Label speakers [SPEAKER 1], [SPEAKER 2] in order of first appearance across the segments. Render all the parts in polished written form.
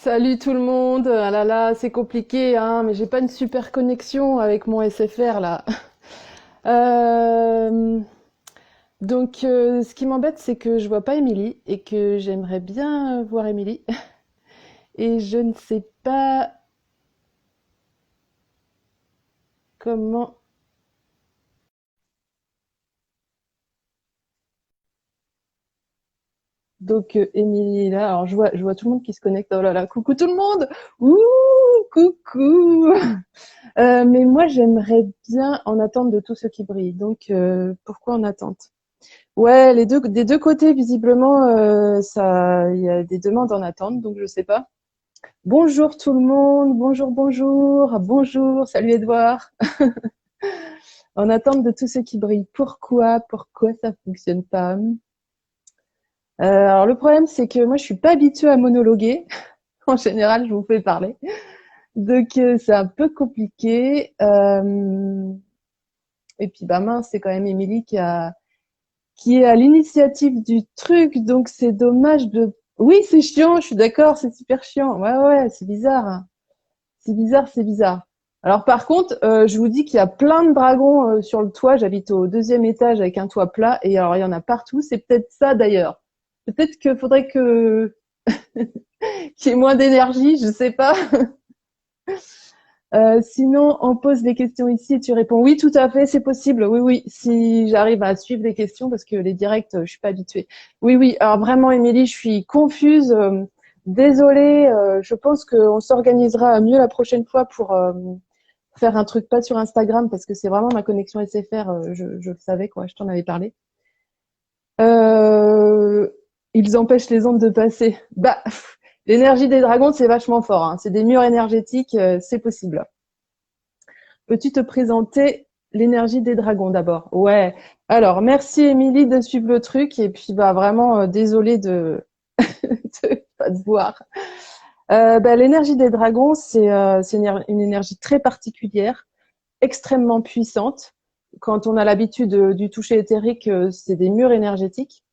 [SPEAKER 1] Salut tout le monde. Ah là là, c'est compliqué, hein, mais j'ai pas une super connexion avec mon SFR là. Euh, ce qui m'embête, c'est que je vois pas Émilie et que j'aimerais bien voir Émilie. Et je ne sais pas comment. Émilie est là. Alors je vois tout le monde qui se connecte. Oh là là, coucou tout le monde. Ouh, coucou. Mais moi, j'aimerais bien en attente de tout ce qui brille. Pourquoi en attente? Ouais, des deux côtés, visiblement, il y a des demandes en attente, donc je sais pas. Bonjour tout le monde, bonjour, bonjour, bonjour, salut Edouard. En attente de tout ce qui brille. Pourquoi ça fonctionne pas? Alors le problème, c'est que moi, je suis pas habituée à monologuer. En général, je vous fais parler. C'est un peu compliqué. Et puis, bah mince, c'est quand même Émilie qui est à l'initiative du truc, donc c'est dommage de... Oui, c'est chiant, je suis d'accord, c'est super chiant. Ouais, ouais, c'est bizarre, hein. C'est bizarre, c'est bizarre. Alors par contre, je vous dis qu'il y a plein de dragons sur le toit. J'habite au deuxième étage avec un toit plat, et alors il y en a partout. C'est peut-être ça d'ailleurs. Peut-être qu'il faudrait que qu'il y ait moins d'énergie, je sais pas. Sinon, on pose des questions ici et tu réponds oui, tout à fait, c'est possible. Oui, oui, si j'arrive à suivre les questions parce que les directs, je suis pas habituée. Oui, oui. Alors vraiment, Émilie, je suis confuse. Désolée. Je pense qu'on s'organisera mieux la prochaine fois pour faire un truc pas sur Instagram parce que c'est vraiment ma connexion SFR. Je le savais quoi. Je t'en avais parlé. Euh, Ils empêchent les ondes de passer. Bah, l'énergie des dragons, c'est vachement fort, hein. C'est des murs énergétiques, c'est possible. Peux-tu te présenter l'énergie des dragons d'abord? Ouais. Alors, merci Émilie de suivre le truc et puis bah vraiment désolée de de pas te voir. L'énergie des dragons, c'est une énergie très particulière, extrêmement puissante. Quand on a l'habitude du toucher éthérique, c'est des murs énergétiques.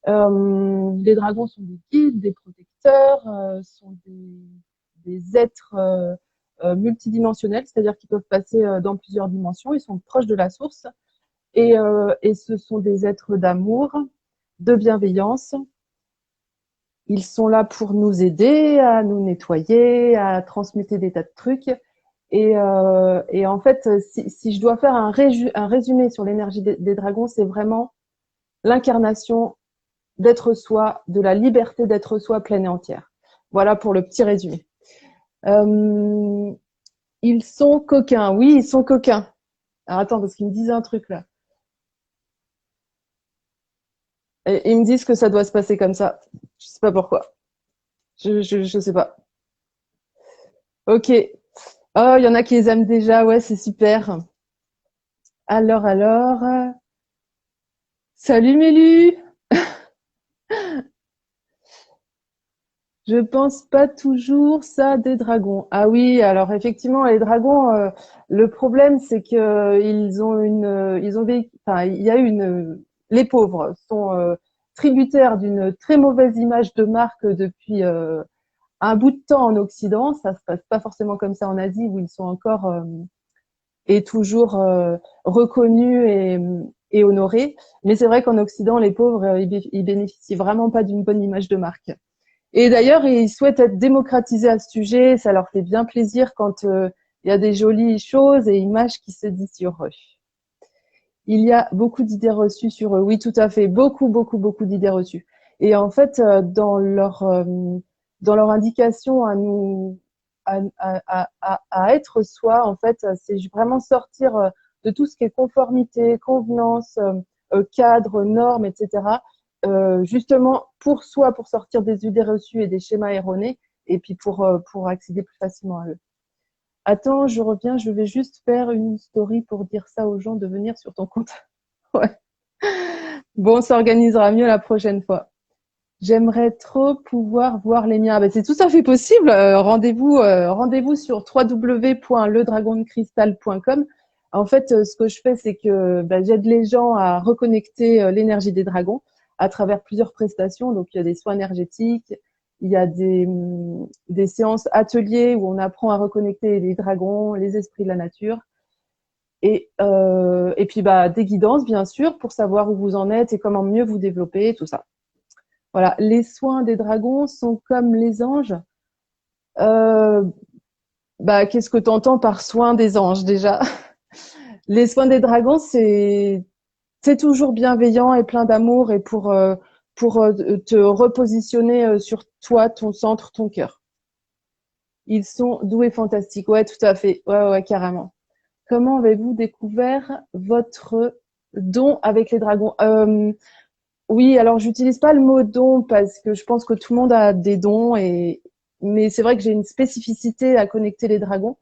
[SPEAKER 1] Les dragons sont des guides, des protecteurs, sont des êtres multidimensionnels, c'est-à-dire qu'ils peuvent passer dans plusieurs dimensions. Ils sont proches de la source et ce sont des êtres d'amour, de bienveillance. Ils sont là pour nous aider, à nous nettoyer, à transmuter des tas de trucs. Et en fait, si je dois faire un résumé sur l'énergie des dragons, c'est vraiment l'incarnation d'être soi, de la liberté d'être soi pleine et entière. Voilà pour le petit résumé. Euh, Ils sont coquins. Oui, ils sont coquins. Alors attends, parce qu'ils me disent un truc là. Et ils me disent que ça doit se passer comme ça. Je sais pas pourquoi. Je sais pas. Ok. Oh, il y en a qui les aiment déjà. Ouais, c'est super. Alors. Salut Mélu. Je pense pas toujours ça des dragons. Ah oui, alors effectivement, les dragons, le problème c'est que ils ont enfin, il y a les pauvres sont tributaires d'une très mauvaise image de marque depuis un bout de temps en Occident. Ça se passe pas forcément comme ça en Asie où ils sont encore et toujours reconnus et honorés. Mais c'est vrai qu'en Occident, les pauvres, ils bénéficient vraiment pas d'une bonne image de marque. Et d'ailleurs, ils souhaitent être démocratisés à ce sujet. Ça leur fait bien plaisir quand il y a des jolies choses et images qui se disent sur eux. Il y a beaucoup d'idées reçues sur eux. Oui, tout à fait. Beaucoup, beaucoup, beaucoup d'idées reçues. Et en fait, dans leur indication à nous, à être soi, en fait, c'est vraiment sortir de tout ce qui est conformité, convenance, cadre, normes, etc. Justement pour soi, pour sortir des idées reçues et des schémas erronés, et puis pour accéder plus facilement à eux. Attends, je reviens, je vais juste faire une story pour dire ça aux gens de venir sur ton compte. Ouais. Bon, on s'organisera mieux la prochaine fois. J'aimerais trop pouvoir voir les miens. Ah ben, c'est tout à fait possible. Rendez-vous sur www.ledragondecristal.com. En fait, ce que je fais, c'est que j'aide les gens à reconnecter l'énergie des dragons à travers plusieurs prestations. Donc, il y a des soins énergétiques, Il y a des séances ateliers où on apprend à reconnecter les dragons, les esprits de la nature. Et puis des guidances, bien sûr, pour savoir où vous en êtes et comment mieux vous développer, tout ça. Voilà, les soins des dragons sont comme les anges. Euh, Qu'est-ce que tu entends par soins des anges déjà? Les soins des dragons, c'est toujours bienveillant et plein d'amour et pour te repositionner sur toi, ton centre, ton cœur. Ils sont doux et fantastiques. Ouais, tout à fait. Ouais, carrément. Comment avez-vous découvert votre don avec les dragons? Oui, alors j'utilise pas le mot don parce que je pense que tout le monde a des dons mais c'est vrai que j'ai une spécificité à connecter les dragons.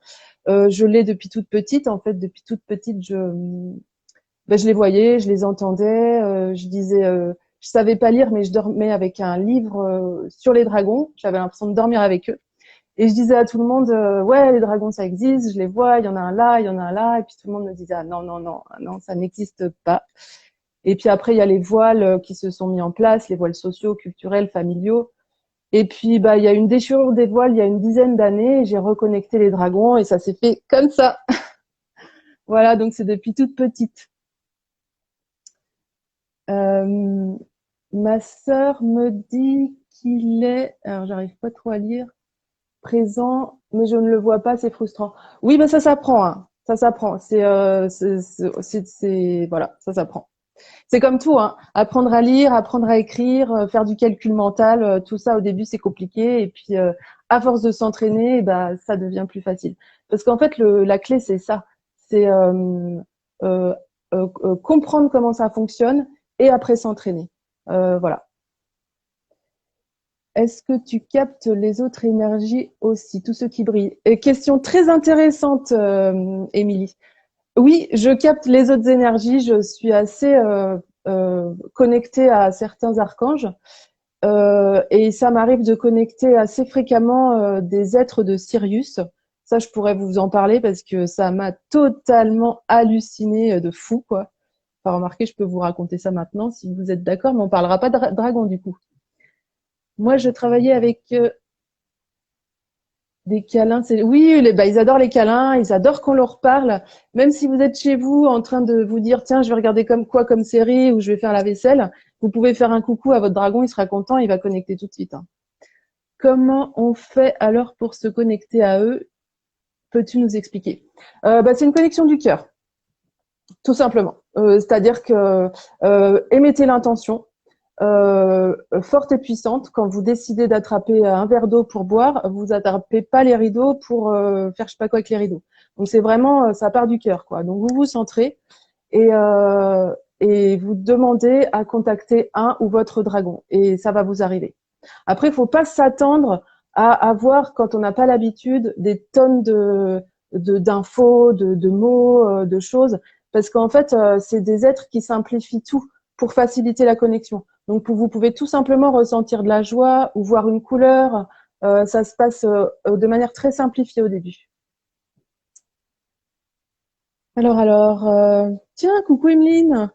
[SPEAKER 1] Je l'ai depuis toute petite. En fait, depuis toute petite, je les voyais, je les entendais. Je savais pas lire, mais je dormais avec un livre sur les dragons. J'avais l'impression de dormir avec eux. Et je disais à tout le monde, ouais, les dragons, ça existe, je les vois, il y en a un là, il y en a un là. Et puis tout le monde me disait, ah non, non, non, non, ça n'existe pas. Et puis après, il y a les voiles qui se sont mis en place, les voiles sociaux, culturels, familiaux. Et puis, il y a une déchirure des voiles il y a une dizaine d'années. J'ai reconnecté les dragons et ça s'est fait comme ça. Voilà, donc c'est depuis toute petite. Ma sœur me dit qu'il est, alors j'arrive pas trop à lire, présent, mais je ne le vois pas, c'est frustrant. Oui, ça s'apprend, hein. Ça s'apprend. Voilà, ça s'apprend. C'est comme tout, hein. Apprendre à lire, apprendre à écrire, faire du calcul mental, tout ça au début c'est compliqué, et puis à force de s'entraîner, ça devient plus facile. Parce qu'en fait, la clé c'est ça, c'est euh, comprendre comment ça fonctionne et après s'entraîner. Voilà. Est-ce que tu captes les autres énergies aussi, tout ce qui brille? Question très intéressante, Émilie. Oui, je capte les autres énergies. Je suis assez connectée à certains archanges. Et ça m'arrive de connecter assez fréquemment des êtres de Sirius. Ça, je pourrais vous en parler parce que ça m'a totalement halluciné de fou, quoi. Enfin, remarquez, je peux vous raconter ça maintenant si vous êtes d'accord, mais on parlera pas de dragon du coup. Moi, je travaillais avec des câlins. Oui, ils adorent les câlins, ils adorent qu'on leur parle. Même si vous êtes chez vous en train de vous dire, tiens, je vais regarder comme série ou je vais faire la vaisselle, vous pouvez faire un coucou à votre dragon, il sera content, il va connecter tout de suite, hein. Comment on fait alors pour se connecter à eux? Peux-tu nous expliquer? C'est une connexion du cœur, tout simplement. C'est-à-dire que émettez l'intention forte et puissante. Quand vous décidez d'attraper un verre d'eau pour boire, vous attrapez pas les rideaux pour faire je sais pas quoi avec les rideaux. Donc c'est vraiment, ça part du cœur, quoi. Donc vous vous centrez et vous demandez à contacter un ou votre dragon et ça va vous arriver. Après, il faut pas s'attendre à avoir, quand on n'a pas l'habitude, des tonnes d'infos, de mots, de choses, parce qu'en fait, c'est des êtres qui simplifient tout pour faciliter la connexion. Donc, vous pouvez tout simplement ressentir de la joie ou voir une couleur. Ça se passe de manière très simplifiée au début. Alors, tiens, coucou Emeline.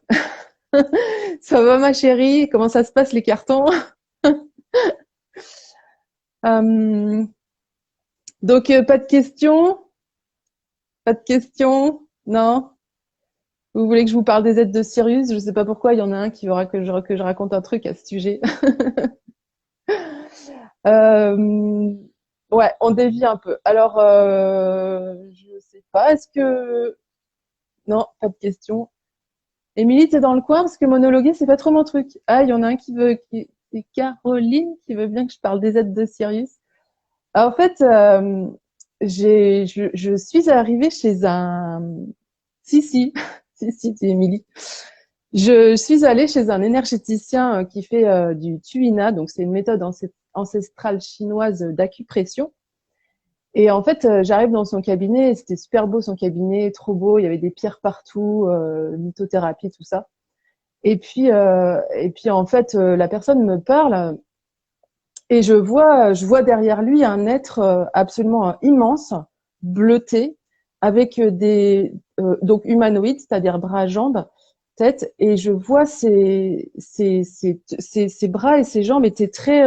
[SPEAKER 1] Ça va ma chérie? Comment ça se passe les cartons? Euh, donc, pas de questions? Pas de questions? Non? Vous voulez que je vous parle des aides de Sirius? Je ne sais pas pourquoi, il y en a un qui aura que je raconte un truc à ce sujet. Euh, ouais, on dévie un peu. Alors, je sais pas, est-ce que... Non, pas de questions. Émilie, t'es dans le coin parce que monologuer, c'est pas trop mon truc. Ah, il y en a un c'est Caroline qui veut bien que je parle des aides de Sirius. Alors, en fait, je suis arrivée chez un... Si, c'est Émilie. Je suis allée chez un énergéticien qui fait du tuina, donc c'est une méthode ancestrale chinoise d'acupression. Et en fait, j'arrive dans son cabinet, et c'était super beau son cabinet, trop beau, il y avait des pierres partout, lithothérapie, tout ça. Et puis en fait, la personne me parle et je vois derrière lui un être absolument immense, bleuté, avec donc humanoïde, c'est-à-dire bras, jambes, tête, et je vois ses bras et ses jambes étaient très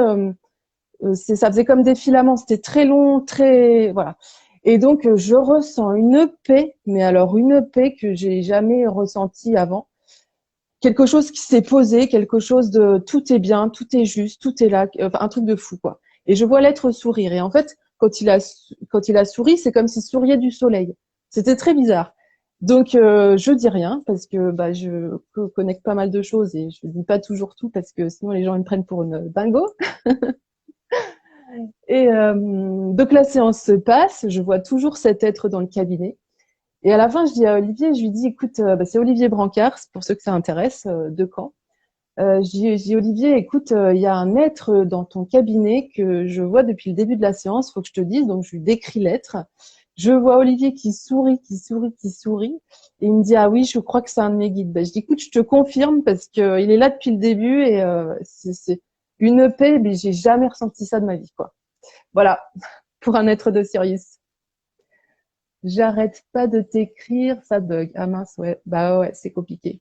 [SPEAKER 1] Ça faisait comme des filaments, c'était très long, très voilà. Et donc je ressens une paix, mais alors une paix que j'ai jamais ressentie avant. Quelque chose qui s'est posé, quelque chose de tout est bien, tout est juste, tout est là, enfin, un truc de fou quoi. Et je vois l'être sourire. Et en fait, quand il a souri, c'est comme s'il souriait du soleil. C'était très bizarre. Donc je dis rien parce que bah je connecte pas mal de choses et je dis pas toujours tout parce que sinon les gens ils me prennent pour une dingo. Et donc la séance se passe, je vois toujours cet être dans le cabinet. Et à la fin, je dis à Olivier, je lui dis, écoute, bah, c'est Olivier Brancard, pour ceux que ça intéresse, de Caen. Je dis, Olivier, écoute, il y a un être dans ton cabinet que je vois depuis le début de la séance, faut que je te dise. Donc je lui décris l'être. Je vois Olivier qui sourit, qui sourit, qui sourit. Et il me dit, ah oui, je crois que c'est un de mes guides. Bah, je dis, écoute, je te confirme parce que il est là depuis le début et c'est une paix, mais j'ai jamais ressenti ça de ma vie, quoi. Voilà, pour un être de Sirius. J'arrête pas de t'écrire, ça bug. Ah mince, ouais. Bah ouais, c'est compliqué.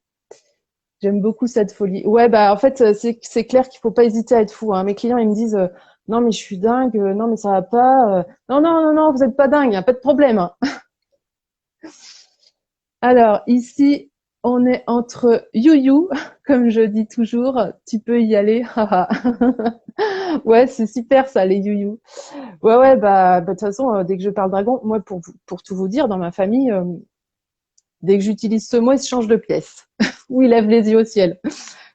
[SPEAKER 1] J'aime beaucoup cette folie. Ouais, bah en fait, c'est clair qu'il faut pas hésiter à être fou, hein. Mes clients, ils me disent non mais je suis dingue, non mais ça va pas. Non non non non, vous êtes pas dingue, y a pas de problème, hein. Alors ici, on est entre you, comme je dis toujours. Tu peux y aller. haha. Ouais, c'est super ça, les you. Ouais ouais, bah de toute façon, dès que je parle dragon, moi pour tout vous dire, dans ma famille. Dès que j'utilise ce mot, il se change de pièce. Ou il lève les yeux au ciel.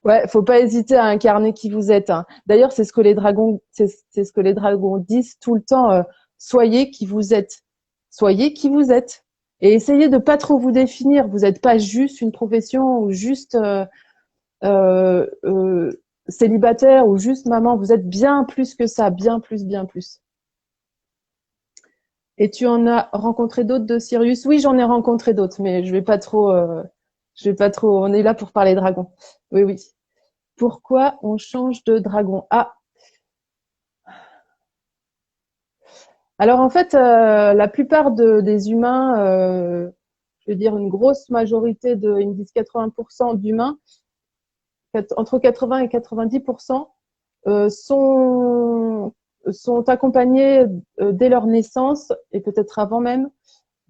[SPEAKER 1] Ouais, faut pas hésiter à incarner qui vous êtes, hein. D'ailleurs, c'est ce que les dragons, c'est ce que les dragons disent tout le temps. Soyez qui vous êtes. Soyez qui vous êtes. Et essayez de pas trop vous définir. Vous n'êtes pas juste une profession ou juste euh, euh, célibataire ou juste maman. Vous êtes bien plus que ça, bien plus, bien plus. Et tu en as rencontré d'autres de Sirius? Oui, j'en ai rencontré d'autres, mais je vais pas trop. On est là pour parler dragons. Oui, oui. Pourquoi on change de dragon? Ah, alors en fait, la plupart des humains, je veux dire une grosse majorité ils me disent 80% d'humains, entre 80 et 90%, sont accompagnés dès leur naissance et peut-être avant même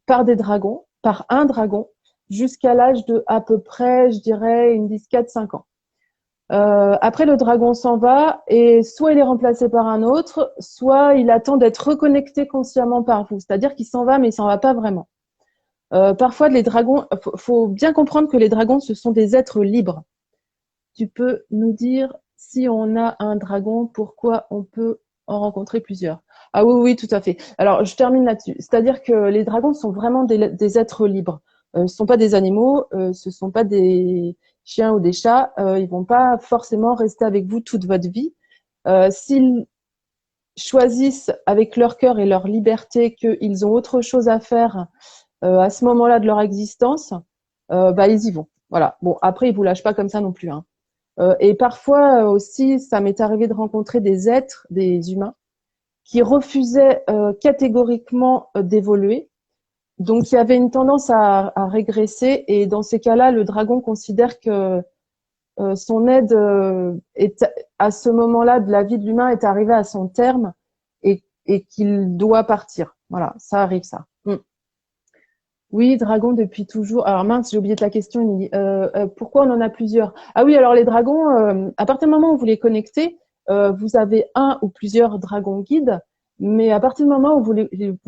[SPEAKER 1] par des dragons, par un dragon, jusqu'à l'âge de à peu près, je dirais, ils me disent 4-5 ans. Après, le dragon s'en va et soit il est remplacé par un autre, soit il attend d'être reconnecté consciemment par vous. C'est-à-dire qu'il s'en va, mais il s'en va pas vraiment. Parfois, les dragons, faut bien comprendre que les dragons, ce sont des êtres libres. Tu peux nous dire si on a un dragon, pourquoi on peut en rencontrer plusieurs? Ah oui, oui, tout à fait. Alors, je termine là-dessus. C'est-à-dire que les dragons sont vraiment des êtres libres. Ce ne sont pas des animaux, ce ne sont pas des chiens ou des chats. Ils vont pas forcément rester avec vous toute votre vie. S'ils choisissent avec leur cœur et leur liberté qu'ils ont autre chose à faire à ce moment-là de leur existence, bah ils y vont. Voilà. Bon, après ils vous lâchent pas comme ça non plus, hein. Et parfois aussi, ça m'est arrivé de rencontrer des êtres, des humains, qui refusaient catégoriquement d'évoluer. Donc il y avait une tendance à régresser. Et dans ces cas-là, le dragon considère que son aide est à ce moment-là de la vie de l'humain est arrivée à son terme et qu'il doit partir. Voilà, ça arrive ça. Mm. Oui, dragon depuis toujours. Alors mince, j'ai oublié de la question, Émilie. Pourquoi on en a plusieurs? Ah oui, alors les dragons, à partir du moment où vous les connectez, vous avez un ou plusieurs dragons guides, mais à partir du moment où vous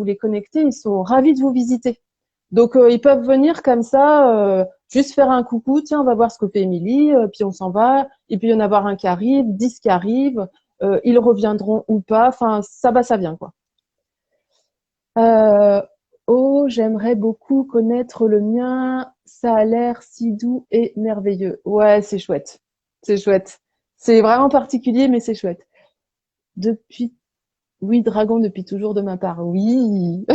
[SPEAKER 1] les connectez, ils sont ravis de vous visiter. Donc ils peuvent venir comme ça, juste faire un coucou, tiens, on va voir ce que fait Émilie, puis on s'en va, et puis il y en a un qui arrive, 10 qui arrivent, ils reviendront ou pas, enfin ça va, ça vient quoi. Euh, oh, j'aimerais beaucoup connaître le mien. Ça a l'air si doux et merveilleux. Ouais, c'est chouette. C'est chouette. C'est vraiment particulier, mais c'est chouette. Depuis, oui, dragon depuis toujours de ma part. Oui.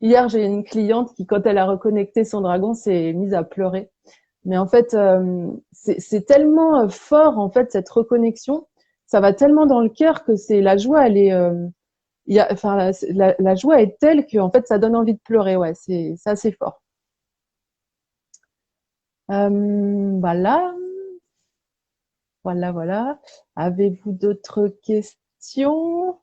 [SPEAKER 1] Hier, j'ai une cliente qui, quand elle a reconnecté son dragon, s'est mise à pleurer. Mais en fait, c'est tellement fort, en fait, cette reconnexion. Ça va tellement dans le cœur que c'est la joie, elle est, enfin, la joie est telle que en fait ça donne envie de pleurer. Ouais, c'est assez fort. Voilà, voilà, voilà. Avez-vous d'autres questions? question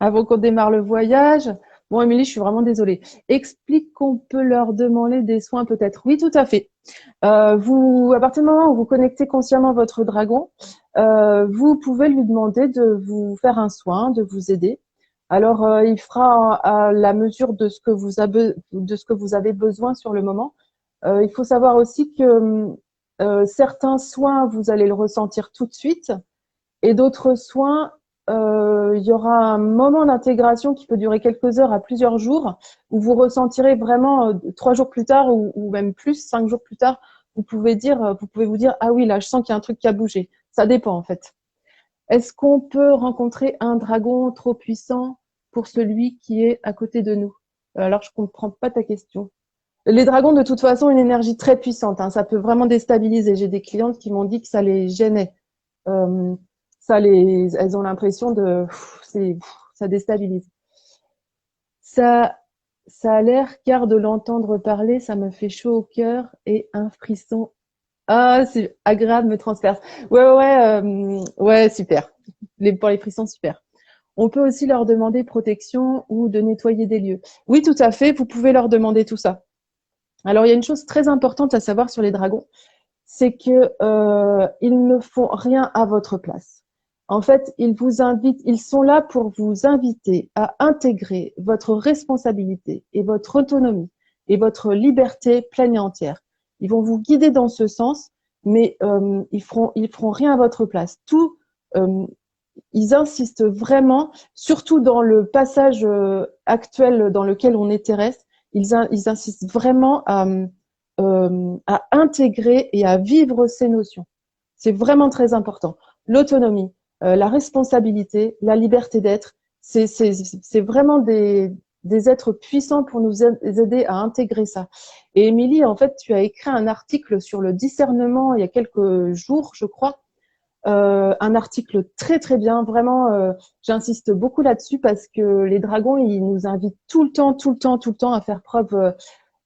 [SPEAKER 1] avant qu'on démarre le voyage. Bon, Émilie, je suis vraiment désolée. Explique qu'on peut leur demander des soins peut-être. Oui, tout à fait. À partir du moment où vous connectez consciemment votre dragon, vous pouvez lui demander de vous faire un soin, de vous aider. Alors, il fera à la mesure de ce que vous avez besoin sur le moment. Il faut savoir aussi que certains soins, vous allez le ressentir tout de suite, et d'autres soins, il y aura un moment d'intégration qui peut durer quelques heures à plusieurs jours, où vous ressentirez vraiment 3 jours plus tard ou même plus, 5 jours plus tard, vous pouvez vous dire ah oui là je sens qu'il y a un truc qui a bougé. Ça dépend en fait. Est-ce qu'on peut rencontrer un dragon trop puissant pour celui qui est à côté de nous? Alors je comprends pas ta question. Les dragons de toute façon ont une énergie très puissante, hein, ça peut vraiment déstabiliser. J'ai des clientes qui m'ont dit que ça les gênait. Euh, elles ont l'impression ça déstabilise. Ça, ça a l'air car de l'entendre parler, ça me fait chaud au cœur et un frisson. Ah, c'est agréable, me transperce. Ouais, super. Pour les frissons, super. On peut aussi leur demander protection ou de nettoyer des lieux. Oui, tout à fait, vous pouvez leur demander tout ça. Alors, il y a une chose très importante à savoir sur les dragons, c'est que ils ne font rien à votre place. En fait, ils sont là pour vous inviter à intégrer votre responsabilité et votre autonomie et votre liberté pleine et entière. Ils vont vous guider dans ce sens, mais ils feront rien à votre place. Ils insistent vraiment, surtout dans le passage actuel dans lequel on est terrestre, ils insistent vraiment à intégrer et à vivre ces notions. C'est vraiment très important. L'autonomie, la responsabilité, la liberté d'être, c'est vraiment des êtres puissants pour nous aider à intégrer ça. Et Émilie, en fait, tu as écrit un article sur le discernement il y a quelques jours, je crois. Un article très très bien, vraiment, j'insiste beaucoup là-dessus parce que les dragons, ils nous invitent tout le temps à faire preuve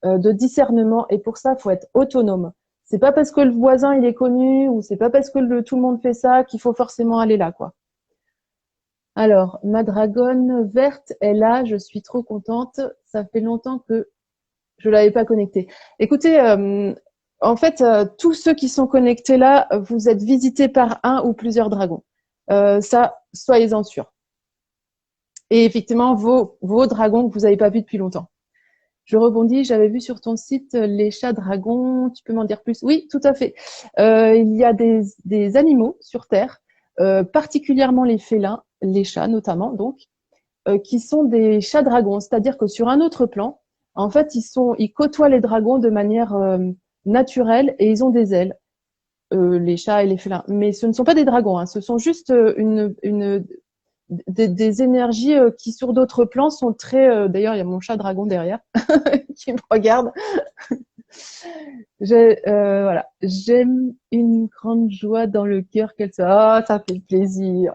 [SPEAKER 1] de discernement, et pour ça, il faut être autonome. C'est pas parce que le voisin il est connu ou c'est pas parce que tout le monde fait ça qu'il faut forcément aller là, quoi. Alors, ma dragonne verte est là, je suis trop contente. Ça fait longtemps que je l'avais pas connectée. Écoutez, en fait, tous ceux qui sont connectés là, vous êtes visités par un ou plusieurs dragons. Ça, soyez-en sûrs. Et effectivement, vos dragons que vous n'avez pas vus depuis longtemps. Je rebondis, j'avais vu sur ton site les chats dragons, tu peux m'en dire plus? Oui, tout à fait. Il y a des animaux sur Terre, particulièrement les félins, les chats notamment, donc, qui sont des chats dragons. C'est-à-dire que sur un autre plan, en fait, ils côtoient les dragons de manière naturelle et ils ont des ailes, les chats et les félins. Mais ce ne sont pas des dragons, hein, ce sont juste des énergies qui sur d'autres plans sont très. D'ailleurs, il y a mon chat dragon derrière qui me regarde. Voilà, j'aime une grande joie dans le cœur qu'elle soit. Ah, ça fait plaisir.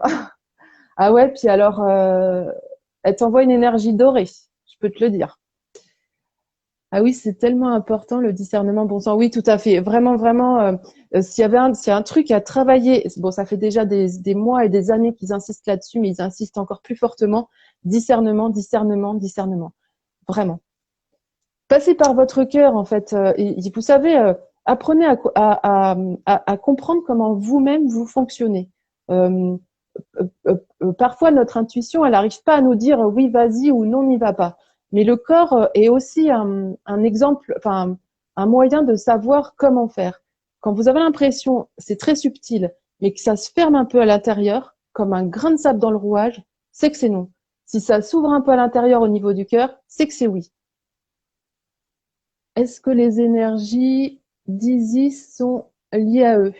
[SPEAKER 1] Ah ouais, puis alors, elle t'envoie une énergie dorée, je peux te le dire. Ah oui, c'est tellement important le discernement bon sang. Oui, tout à fait. Vraiment, vraiment, s'il y a un truc à travailler, bon, ça fait déjà des mois et des années qu'ils insistent là-dessus, mais ils insistent encore plus fortement. Discernement, discernement, discernement. Vraiment. Passez par votre cœur, en fait. Et vous savez, apprenez à comprendre comment vous-même vous fonctionnez. Euh, Parfois, notre intuition, elle n'arrive pas à nous dire oui, vas-y ou non, n'y va pas. Mais le corps est aussi un exemple, enfin, un moyen de savoir comment faire. Quand vous avez l'impression, c'est très subtil, mais que ça se ferme un peu à l'intérieur, comme un grain de sable dans le rouage, c'est que c'est non. Si ça s'ouvre un peu à l'intérieur au niveau du cœur, c'est que c'est oui. Est-ce que les énergies d'Isis sont liées à eux?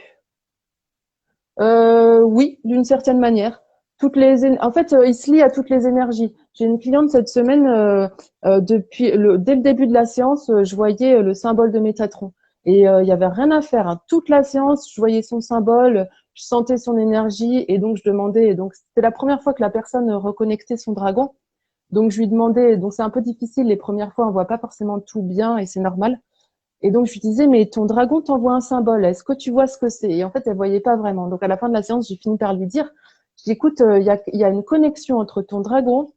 [SPEAKER 1] Oui, d'une certaine manière. En fait, il se lie à toutes les énergies. J'ai une cliente cette semaine, dès le début de la séance, je voyais le symbole de Métatron. Et il y avait rien à faire, hein. Toute la séance, je voyais son symbole, je sentais son énergie, et donc je demandais. Et donc c'était la première fois que la personne reconnectait son dragon. Donc je lui demandais. Donc c'est un peu difficile les premières fois, on voit pas forcément tout bien, et c'est normal. Et donc, je lui disais, mais ton dragon t'envoie un symbole. Est-ce que tu vois ce que c'est? Et en fait, elle voyait pas vraiment. Donc, à la fin de la séance, j'ai fini par lui dire, Je dis, écoute, il y a une connexion entre ton dragon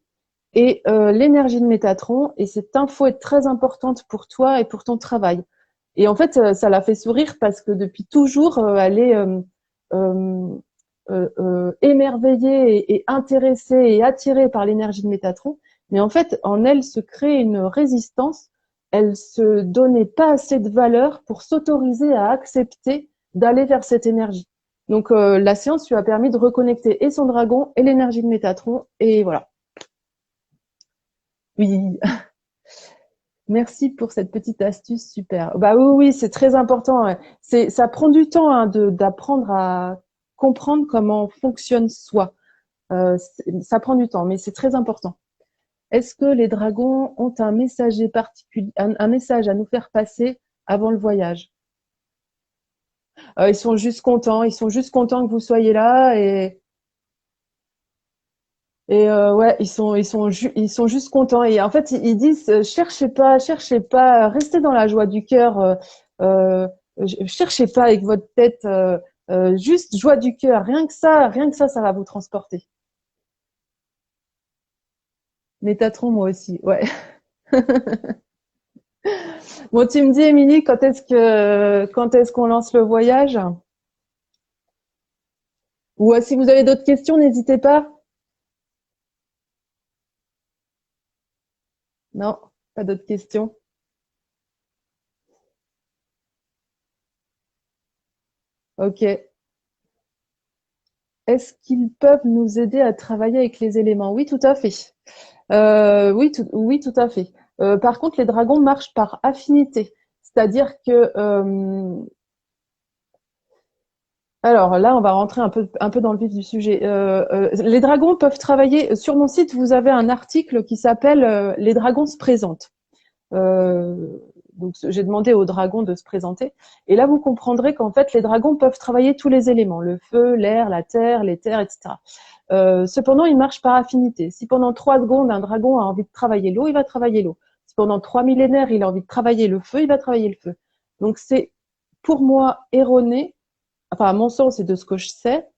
[SPEAKER 1] et l'énergie de Métatron, et cette info est très importante pour toi et pour ton travail. Et en fait, ça l'a fait sourire parce que depuis toujours, elle est euh, émerveillée et intéressée et attirée par l'énergie de Métatron. Mais en fait, en elle se crée une résistance. Elle se donnait pas assez de valeur pour s'autoriser à accepter d'aller vers cette énergie. Donc, la séance lui a permis de reconnecter et son dragon et l'énergie de Métatron. Et voilà. Oui. Merci pour cette petite astuce, super. Bah oui, oui, c'est très important. Ouais. Ça prend du temps hein, d'apprendre à comprendre comment fonctionne soi. Ça prend du temps, mais c'est très important. Est-ce que les dragons ont un messager particulier, un message à nous faire passer avant le voyage? Ils sont juste contents. Ils sont juste contents que vous soyez là et ouais, ils sont juste contents. Et en fait, ils disent cherchez pas, restez dans la joie du cœur. Euh, cherchez pas avec votre tête, juste joie du cœur. Rien que ça va vous transporter. Métatron, moi aussi, ouais. Bon, tu me dis, Émilie, quand est-ce qu'on lance le voyage? Ou si vous avez d'autres questions, n'hésitez pas. Non, pas d'autres questions. Ok. Est-ce qu'ils peuvent nous aider à travailler avec les éléments? Oui, tout à fait. Oui, tout à fait. Par contre, les dragons marchent par affinité. C'est-à-dire que, alors là, on va rentrer un peu dans le vif du sujet. Les dragons peuvent travailler. Sur mon site, vous avez un article qui s'appelle Les dragons se présentent. Euh, donc, j'ai demandé aux dragons de se présenter. Et là, vous comprendrez qu'en fait, les dragons peuvent travailler tous les éléments, le feu, l'air, la terre, l'éther, etc. Cependant, ils marchent par affinité. Si pendant 3 secondes, un dragon a envie de travailler l'eau, il va travailler l'eau. Si pendant 3 millénaires, il a envie de travailler le feu, il va travailler le feu. Donc, c'est pour moi erroné, enfin, à mon sens et de ce que je sais,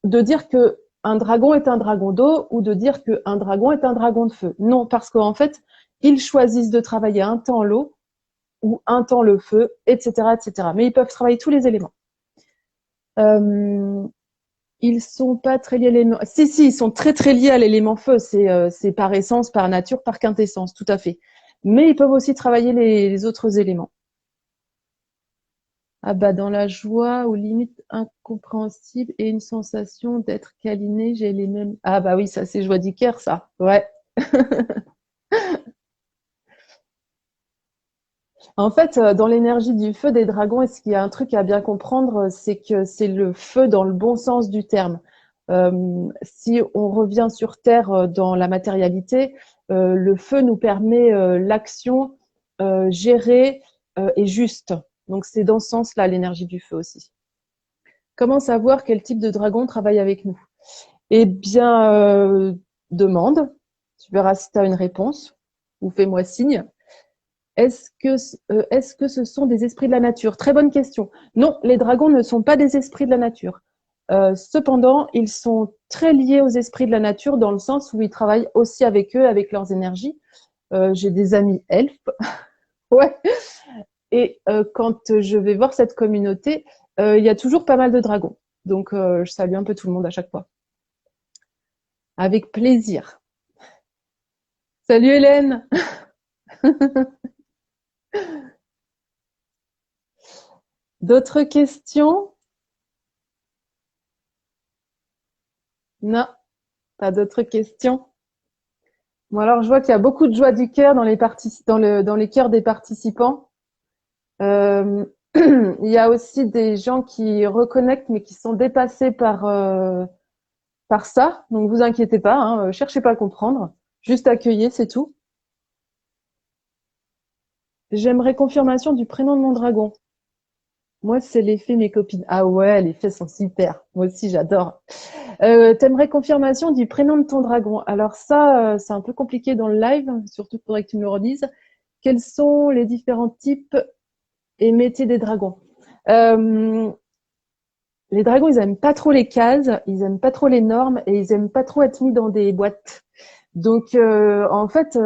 [SPEAKER 1] de dire que un dragon est un dragon d'eau ou de dire qu'un dragon est un dragon de feu. Non, parce qu'en fait, ils choisissent de travailler un temps l'eau ou un temps le feu, etc., etc. Mais ils peuvent travailler tous les éléments. Euh, ils sont pas très liés à l'élément. Si, ils sont très très liés à l'élément feu. C'est par essence, par nature, par quintessence, tout à fait. Mais ils peuvent aussi travailler les autres éléments. Ah bah dans la joie aux limites incompréhensibles et une sensation d'être câliné, j'ai les mêmes. Ah bah oui, ça c'est joie du cœur, ça. Ouais. En fait, dans l'énergie du feu des dragons, est-ce qu'il y a un truc à bien comprendre, c'est que c'est le feu dans le bon sens du terme. Si on revient sur Terre dans la matérialité, le feu nous permet l'action gérée et juste. Donc c'est dans ce sens-là l'énergie du feu aussi. Comment savoir quel type de dragon travaille avec nous? Eh bien, demande. Tu verras si tu as une réponse ou fais-moi signe. Est-ce que ce sont des esprits de la nature? Très bonne question. Non, les dragons ne sont pas des esprits de la nature. Cependant, ils sont très liés aux esprits de la nature dans le sens où ils travaillent aussi avec eux, avec leurs énergies. J'ai des amis elfes, ouais. Et quand je vais voir cette communauté, il y a toujours pas mal de dragons. Donc, je salue un peu tout le monde à chaque fois. Avec plaisir. Salut Hélène. D'autres questions? Non, pas d'autres questions. Bon, alors, je vois qu'il y a beaucoup de joie du cœur dans les cœurs des participants. Euh, il y a aussi des gens qui reconnectent, mais qui sont dépassés par ça. Donc, vous inquiétez pas, hein, cherchez pas à comprendre. Juste accueillez, c'est tout. J'aimerais confirmation du prénom de mon dragon. Moi, c'est les fées, mes copines. Ah ouais, les fées sont super. Moi aussi, j'adore. T'aimerais confirmation du prénom de ton dragon. Alors ça, c'est un peu compliqué dans le live, surtout faudrait que tu me le redises. Quels sont les différents types et métiers des dragons? Euh, Les dragons, ils aiment pas trop les cases, ils aiment pas trop les normes et ils aiment pas trop être mis dans des boîtes. Donc, en fait,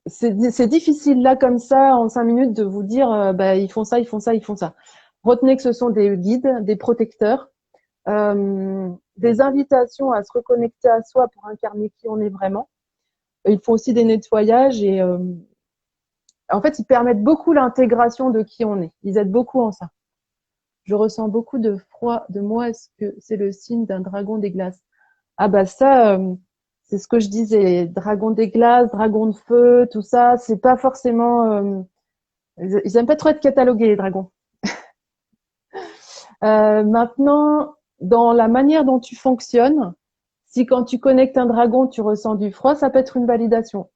[SPEAKER 1] c'est difficile là comme ça en 5 minutes de vous dire, bah, ils font ça, ils font ça, ils font ça. Retenez que ce sont des guides, des protecteurs, des invitations à se reconnecter à soi pour incarner qui on est vraiment. Ils font aussi des nettoyages et en fait, ils permettent beaucoup l'intégration de qui on est. Ils aident beaucoup en ça. Je ressens beaucoup de froid de moi. Est-ce que c'est le signe d'un dragon des glaces? Ah bah ça, c'est ce que je disais. Dragon des glaces, dragon de feu, tout ça, c'est pas forcément. Ils aiment pas trop être catalogués, les dragons. Maintenant, dans la manière dont tu fonctionnes, si quand tu connectes un dragon, tu ressens du froid, ça peut être une validation.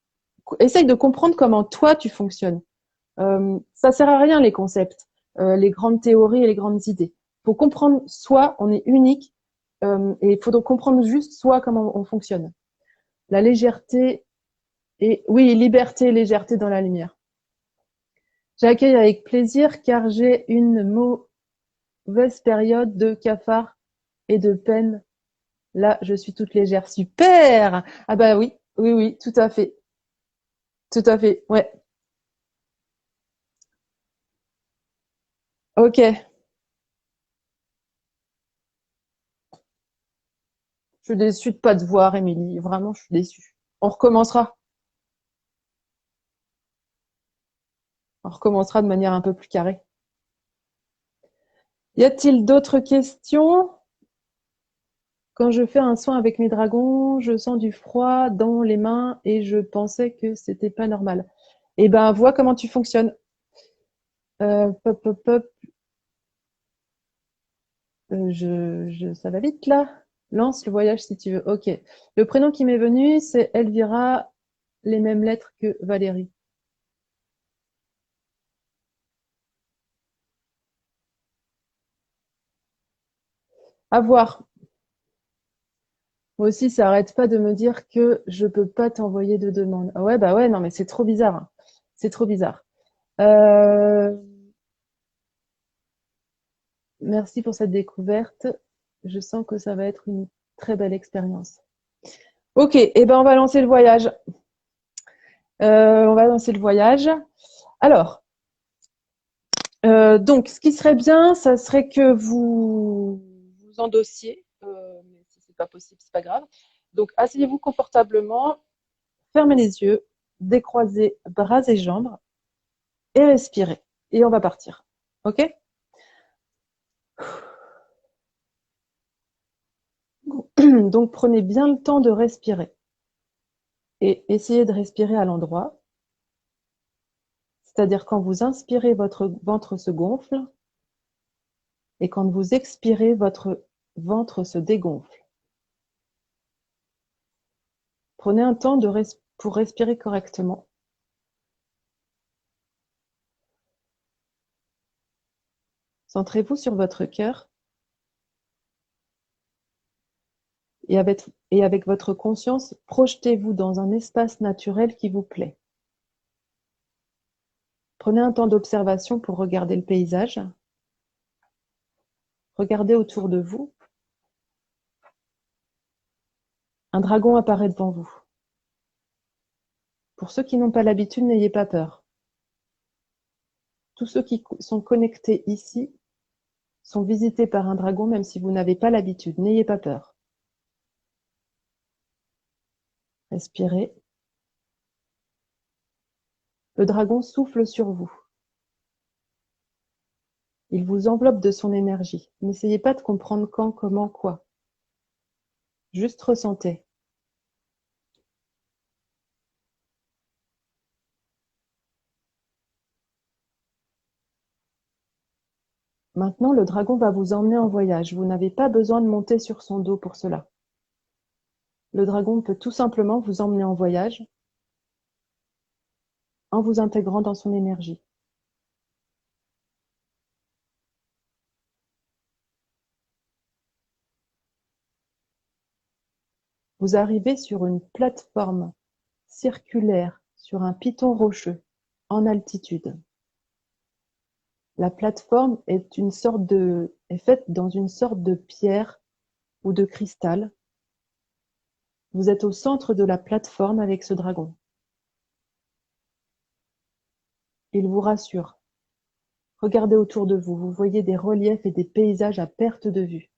[SPEAKER 1] Essaye de comprendre comment toi tu fonctionnes. Ça sert à rien les concepts, les grandes théories et les grandes idées. Faut comprendre soi, on est unique, et il faut donc comprendre juste soi comment on fonctionne. La légèreté et oui, liberté et légèreté dans la lumière. J'accueille avec plaisir car j'ai une mauvaise période de cafard et de peine. Là, je suis toute légère. Super! Ah bah oui, oui, oui, tout à fait. Tout à fait, ouais. Ok. Je suis déçue de pas te voir, Émilie. Vraiment, je suis déçue. On recommencera. On recommencera de manière un peu plus carrée. Y a-t-il d'autres questions? Quand je fais un soin avec mes dragons, je sens du froid dans les mains et je pensais que c'était pas normal. Eh ben, vois comment tu fonctionnes. Pop, pop, pop. Ça va vite là. Lance le voyage si tu veux. Ok. Le prénom qui m'est venu, c'est Elvira, les mêmes lettres que Valérie. À voir. Moi aussi, ça arrête pas de me dire que je peux pas t'envoyer de demande. Ah ouais, bah ouais, non, mais c'est trop bizarre, hein. C'est trop bizarre. Euh, Merci pour cette découverte. Je sens que ça va être une très belle expérience. Ok, et ben on va lancer le voyage. On va lancer le voyage. Alors, donc, ce qui serait bien, ça serait que vous endossiez, mais si c'est pas possible, c'est pas grave. Donc, asseyez-vous confortablement, fermez les yeux, décroisez bras et jambes et respirez. Et on va partir. Ok? Donc, prenez bien le temps de respirer et essayez de respirer à l'endroit. C'est-à-dire quand vous inspirez, votre ventre se gonfle et quand vous expirez, votre ventre se dégonfle. Prenez un temps pour respirer correctement. Centrez-vous sur votre cœur et avec votre conscience, projetez-vous dans un espace naturel qui vous plaît. Prenez un temps d'observation pour regarder le paysage. Regardez autour de vous. Un dragon apparaît devant vous. Pour ceux qui n'ont pas l'habitude, n'ayez pas peur. Tous ceux qui sont connectés ici sont visités par un dragon, même si vous n'avez pas l'habitude. N'ayez pas peur. Respirez. Le dragon souffle sur vous. Il vous enveloppe de son énergie. N'essayez pas de comprendre quand, comment, quoi. Juste ressentez. Maintenant, le dragon va vous emmener en voyage. Vous n'avez pas besoin de monter sur son dos pour cela. Le dragon peut tout simplement vous emmener en voyage en vous intégrant dans son énergie. Vous arrivez sur une plateforme circulaire sur un piton rocheux en altitude. La plateforme est faite dans une sorte de pierre ou de cristal. Vous êtes au centre de la plateforme avec ce dragon. Il vous rassure. Regardez autour de vous, vous voyez des reliefs et des paysages à perte de vue.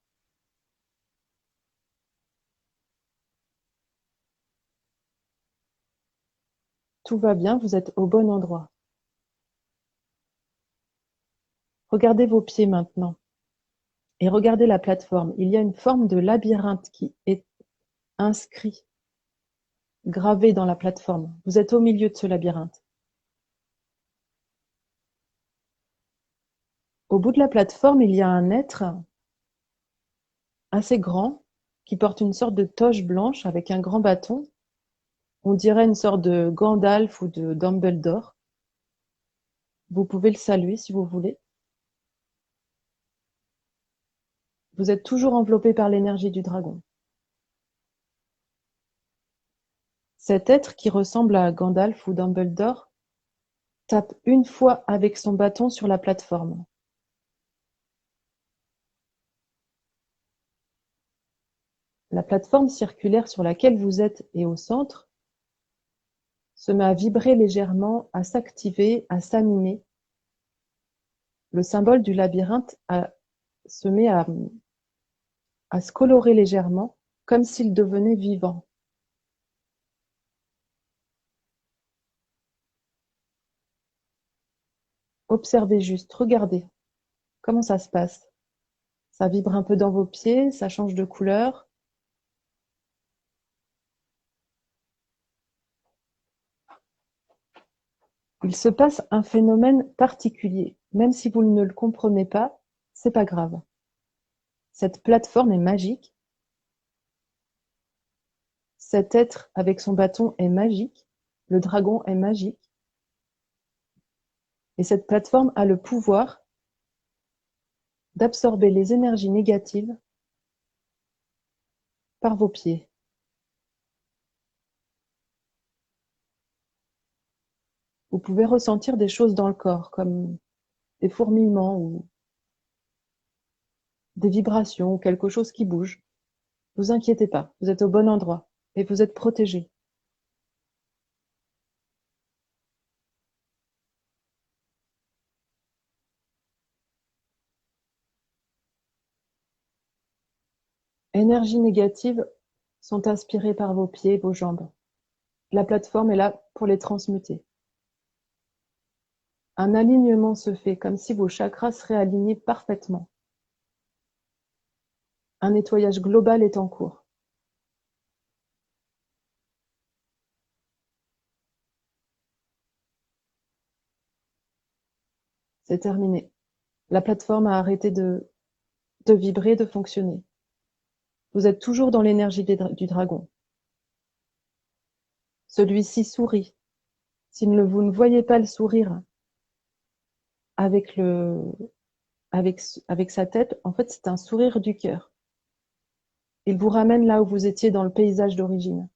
[SPEAKER 1] Tout va bien, vous êtes au bon endroit. Regardez vos pieds maintenant et regardez la plateforme. Il y a une forme de labyrinthe qui est inscrit, gravé dans la plateforme. Vous êtes au milieu de ce labyrinthe. Au bout de la plateforme, il y a un être assez grand qui porte une sorte de toge blanche avec un grand bâton. On dirait une sorte de Gandalf ou de Dumbledore. Vous pouvez le saluer si vous voulez. Vous êtes toujours enveloppé par l'énergie du dragon. Cet être qui ressemble à Gandalf ou Dumbledore tape une fois avec son bâton sur la plateforme. La plateforme circulaire sur laquelle vous êtes et au centre se met à vibrer légèrement, à s'activer, à s'animer. Le symbole du labyrinthe se met à se colorer légèrement, comme s'il devenait vivant. Observez juste, regardez comment ça se passe. Ça vibre un peu dans vos pieds, ça change de couleur. Il se passe un phénomène particulier. Même si vous ne le comprenez pas, c'est pas grave. Cette plateforme est magique. Cet être avec son bâton est magique. Le dragon est magique. Et cette plateforme a le pouvoir d'absorber les énergies négatives par vos pieds. Vous pouvez ressentir des choses dans le corps, comme des fourmillements ou des vibrations ou quelque chose qui bouge. Ne vous inquiétez pas, vous êtes au bon endroit et vous êtes protégé. Énergies négatives sont aspirées par vos pieds et vos jambes. La plateforme est là pour les transmuter. Un alignement se fait comme si vos chakras seraient alignés parfaitement. Un nettoyage global est en cours. C'est terminé. La plateforme a arrêté de vibrer, de fonctionner. Vous êtes toujours dans l'énergie du dragon. Celui-ci sourit. Si vous ne voyez pas le sourire avec, avec sa tête, en fait, c'est un sourire du cœur. Il vous ramène là où vous étiez dans le paysage d'origine.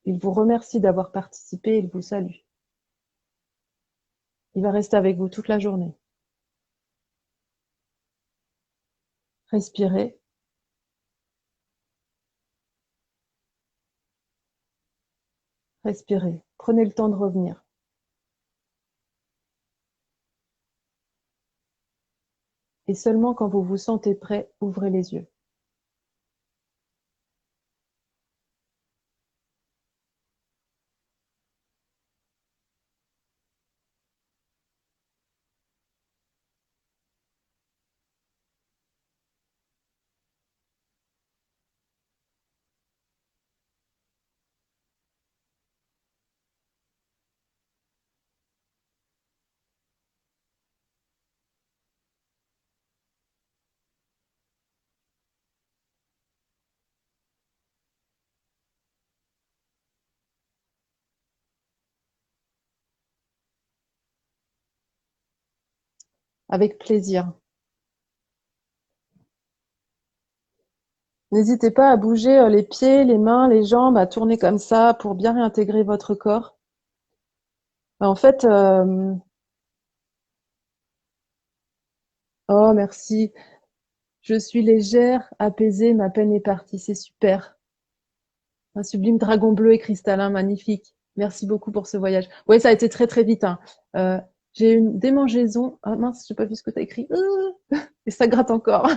[SPEAKER 1] Il vous remercie d'avoir participé et il vous salue. Il va rester avec vous toute la journée. Respirez. Respirez. Prenez le temps de revenir. Et seulement quand vous vous sentez prêt, ouvrez les yeux. Avec plaisir. N'hésitez pas à bouger les pieds, les mains, les jambes, à tourner comme ça pour bien réintégrer votre corps. En fait, oh merci. Je suis légère, apaisée, ma peine est partie. C'est super. Un sublime dragon bleu et cristallin, magnifique. Merci beaucoup pour ce voyage. Oui, ça a été très très vite, hein. Euh, j'ai une démangeaison. Ah mince, j'ai pas vu ce que tu as écrit. Et ça gratte encore.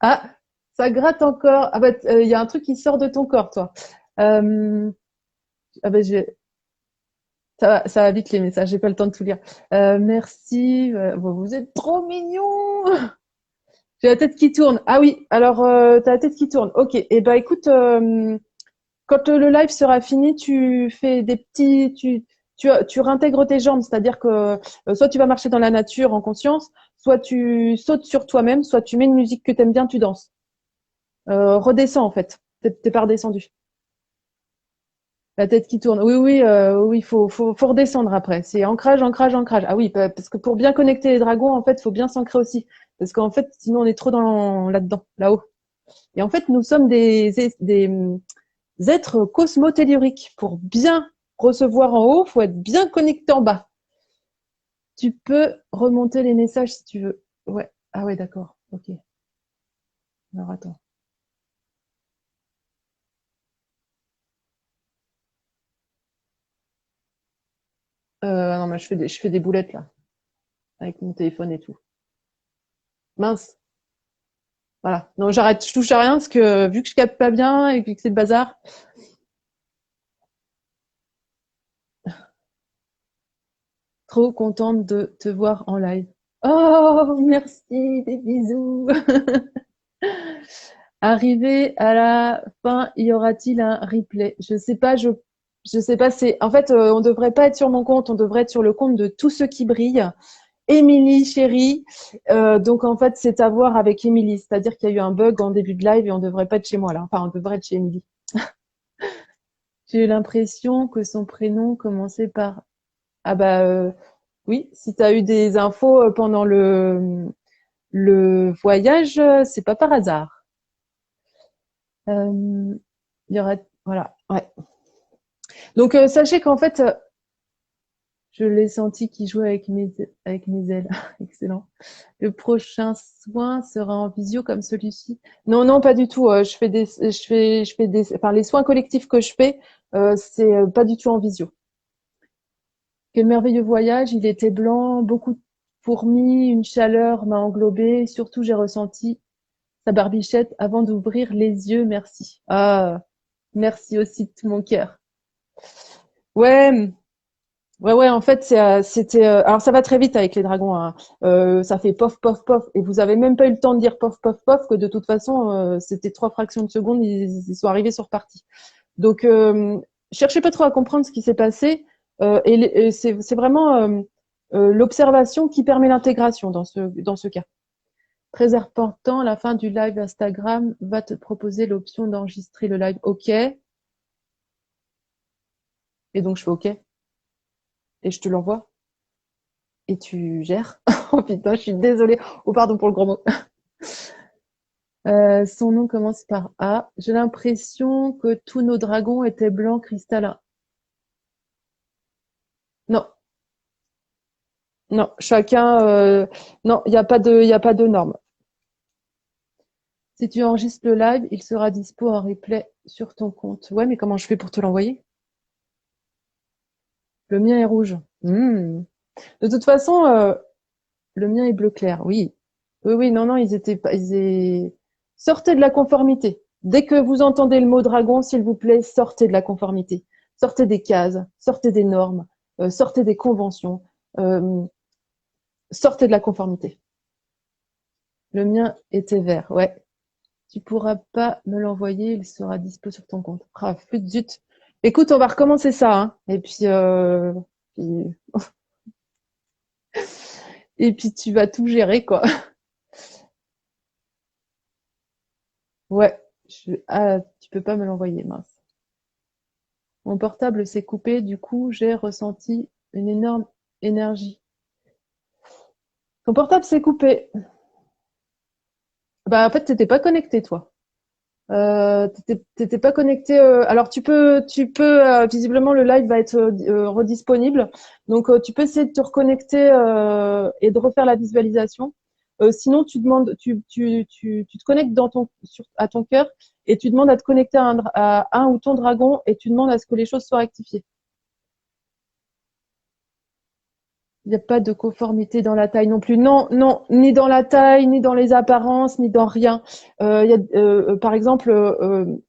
[SPEAKER 1] Ah, ça gratte encore. Ah bah, il y a un truc qui sort de ton corps, toi. Euh, ah bah, ça va vite les messages, j'ai pas le temps de tout lire. Merci. Vous êtes trop mignons. J'ai la tête qui tourne. Ah oui, alors t'as la tête qui tourne. Ok. Et ben écoute, quand le live sera fini, tu fais des petits, tu réintègres tes jambes, c'est-à-dire que soit tu vas marcher dans la nature en conscience, soit tu sautes sur toi-même, soit tu mets une musique que t'aimes bien, tu danses. Redescends en fait. T'es pas redescendu. La tête qui tourne. Oui, oui, oui, faut redescendre après. C'est ancrage, ancrage, ancrage. Ah oui, parce que pour bien connecter les dragons, en fait, faut bien s'ancrer aussi. Parce qu'en fait, sinon on est trop là-dedans, là-haut. Et en fait, nous sommes des êtres cosmotelluriques. Pour bien recevoir en haut, faut être bien connecté en bas. Tu peux remonter les messages si tu veux. Ouais. Ah ouais, d'accord. Ok. Alors attends. Non, mais je fais des boulettes là, avec mon téléphone et tout. Mince. Voilà. Non, j'arrête, je touche à rien parce que vu que je capte pas bien et puis que c'est le bazar. Trop contente de te voir en live. Oh, merci, des bisous. Arrivé à la fin, y aura-t-il un replay? Je sais pas. C'est en fait, on devrait pas être sur mon compte, on devrait être sur le compte de tous ceux qui brillent. Émilie, chérie. Donc en fait, c'est à voir avec Émilie. C'est-à-dire qu'il y a eu un bug en début de live et on devrait pas être chez moi là. Enfin, on devrait être chez Émilie. J'ai eu l'impression que son prénom commençait par ah bah oui. Si tu as eu des infos pendant le voyage, c'est pas par hasard. Il y aura voilà. Ouais. Donc sachez qu'en fait, je l'ai senti qui jouait avec mes ailes. Excellent. Le prochain soin sera en visio comme celui-ci. Non, non, pas du tout. Enfin, les soins collectifs que je fais, c'est pas du tout en visio. Quel merveilleux voyage. Il était blanc, beaucoup de fourmis, une chaleur m'a englobée. Surtout, j'ai ressenti sa barbichette avant d'ouvrir les yeux. Merci. Ah, merci aussi de tout mon cœur. Ouais, ouais, ouais, en fait, c'était. Alors, ça va très vite avec les dragons, hein. Ça fait pof, pof, pof. Et vous avez même pas eu le temps de dire pof, pof, pof, que de toute façon, c'était 3 fractions de seconde, ils sont arrivés sur partie. Donc, cherchez pas trop à comprendre ce qui s'est passé. Et c'est vraiment l'observation qui permet l'intégration dans ce cas. Très important, la fin du live Instagram va te proposer l'option d'enregistrer le live. OK. Et donc, je fais OK. Et je te l'envoie. Et tu gères. Oh putain, je suis désolée. Oh, pardon pour le gros mot. Son nom commence par A. J'ai l'impression que tous nos dragons étaient blancs cristallins. Non, non, chacun. Non, il y a pas de norme. Si tu enregistres le live, il sera dispo en replay sur ton compte. Ouais, mais comment je fais pour te l'envoyer? Le mien est rouge. Hmm. De toute façon, le mien est bleu clair. Oui, oui, oui. Non, non, ils étaient pas. Sortez de la conformité. Dès que vous entendez le mot dragon, s'il vous plaît, sortez de la conformité. Sortez des cases, sortez des normes, sortez des conventions, euh, sortez de la conformité. Le mien était vert, ouais. Tu pourras pas me l'envoyer, il sera dispo sur ton compte. Ah, flûte, zut. Écoute, on va recommencer ça, hein. Puis- et puis tu vas tout gérer, quoi. Ouais. Ah, tu peux pas me l'envoyer, mince. Mon portable s'est coupé, du coup, j'ai ressenti une énorme énergie. Ton portable s'est coupé. Bah, en fait, t'étais pas connecté, toi. T'étais pas connecté. Alors visiblement le live va être redisponible. Donc tu peux essayer de te reconnecter et de refaire la visualisation. Sinon tu demandes, tu te connectes à ton cœur et tu demandes à te connecter à un ou ton dragon et tu demandes à ce que les choses soient rectifiées. Il n'y a pas de conformité dans la taille non plus. Non, non, ni dans la taille, ni dans les apparences, ni dans rien. Par exemple,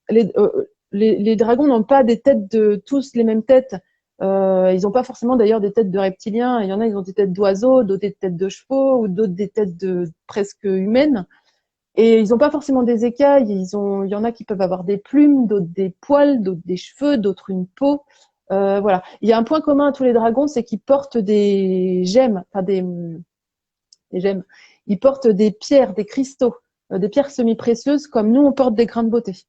[SPEAKER 1] les dragons n'ont pas des têtes tous les mêmes têtes. Ils n'ont pas forcément d'ailleurs des têtes de reptiliens. Il y en a, ils ont des têtes d'oiseaux, d'autres des têtes de chevaux, ou d'autres des têtes de presque humaines. Et ils n'ont pas forcément des écailles. Il y en a qui peuvent avoir des plumes, d'autres des poils, d'autres des cheveux, d'autres une peau. Voilà. Il y a un point commun à tous les dragons, c'est qu'ils portent des gemmes, enfin des gemmes. Ils portent des pierres, des cristaux, des pierres semi-précieuses, comme nous on porte des grains de beauté.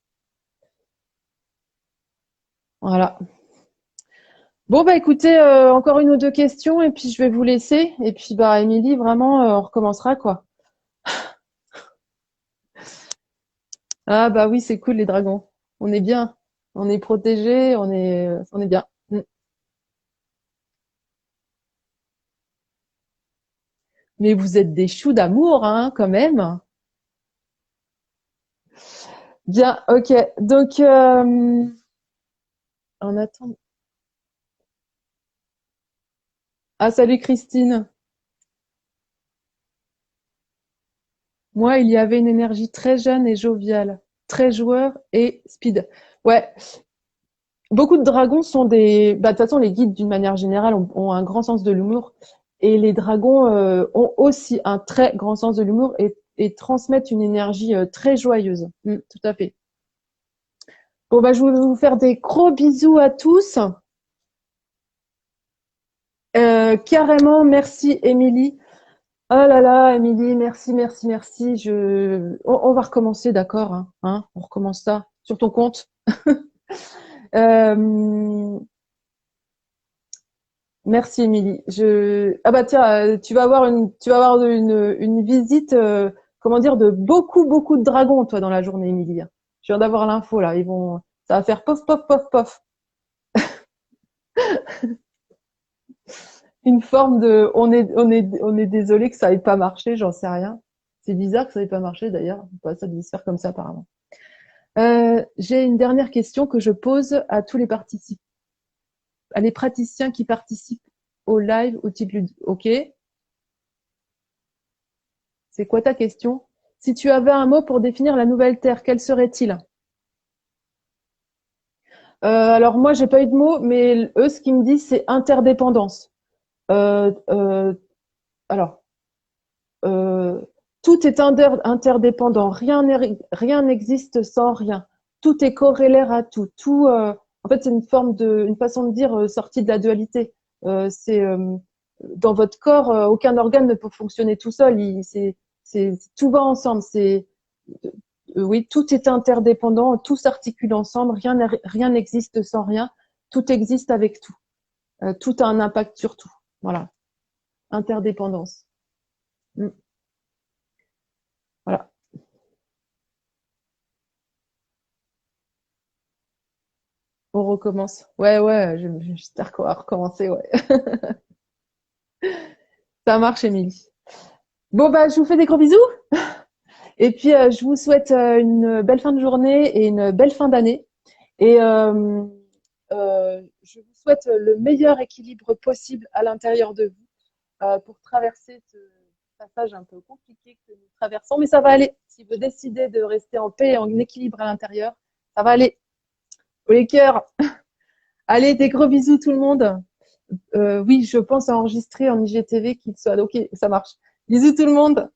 [SPEAKER 1] Voilà. Bon bah écoutez, encore une ou deux questions et puis je vais vous laisser. Et puis bah Émilie, vraiment, on recommencera quoi. Ah bah oui, c'est cool les dragons. On est bien, on est protégés, on est bien. Mm. Mais vous êtes des choux d'amour, hein, quand même. Bien, ok. Donc, en attendant. Ah, salut Christine. Moi, il y avait une énergie très jeune et joviale, très joueur et speed. Ouais, beaucoup de dragons sont des. Bah, de toute façon, les guides, d'une manière générale, ont un grand sens de l'humour. Et les dragons ont aussi un très grand sens de l'humour et transmettent une énergie très joyeuse. Tout à fait. Bon, bah, je voulais vous faire des gros bisous à tous. Carrément, merci Émilie. Oh là là, Émilie, merci, merci, merci. On va recommencer, d'accord, hein, on recommence ça sur ton compte. Euh, Merci, Émilie. Ah bah tiens, tu vas avoir une visite, comment dire, de beaucoup, beaucoup de dragons, toi, dans la journée, Émilie. Je viens d'avoir l'info là. Ça va faire pof, pof, pof, pof. Une forme de, on est désolé que ça ait pas marché, j'en sais rien. C'est bizarre que ça ait pas marché d'ailleurs. Bah, ça devait se faire comme ça apparemment. J'ai une dernière question que je pose à tous les participants, à les praticiens qui participent au live, au type OK. C'est quoi ta question? Si tu avais un mot pour définir la nouvelle Terre, quel serait-il? Alors moi, j'ai pas eu de mot, mais eux, ce qu'ils me disent, c'est interdépendance. Euh, euh, alors, euh, tout est interdépendant. Rien n'existe sans rien. Tout est corrélaire à tout. En fait, c'est une façon de dire sortie de la dualité. C'est dans votre corps, aucun organe ne peut fonctionner tout seul. Tout va ensemble. Oui, tout est interdépendant, tout s'articule ensemble. Rien n'existe sans rien. Tout existe avec tout. Tout a un impact sur tout. Voilà. Interdépendance. Mm. Voilà. On recommence. Ouais, ouais, j'espère qu'on va recommencer, ouais. Ça marche, Émilie. Bon, bah, je vous fais des gros bisous. Et puis, je vous souhaite une belle fin de journée et une belle fin d'année. Et je vous souhaite le meilleur équilibre possible à l'intérieur de vous pour traverser ce passage un peu compliqué que nous traversons. Mais ça va aller. Si vous décidez de rester en paix et en équilibre à l'intérieur, ça va aller. Au les cœurs. Allez, des gros bisous tout le monde. Oui, je pense à enregistrer en IGTV qu'il soit. Ok, ça marche. Bisous tout le monde.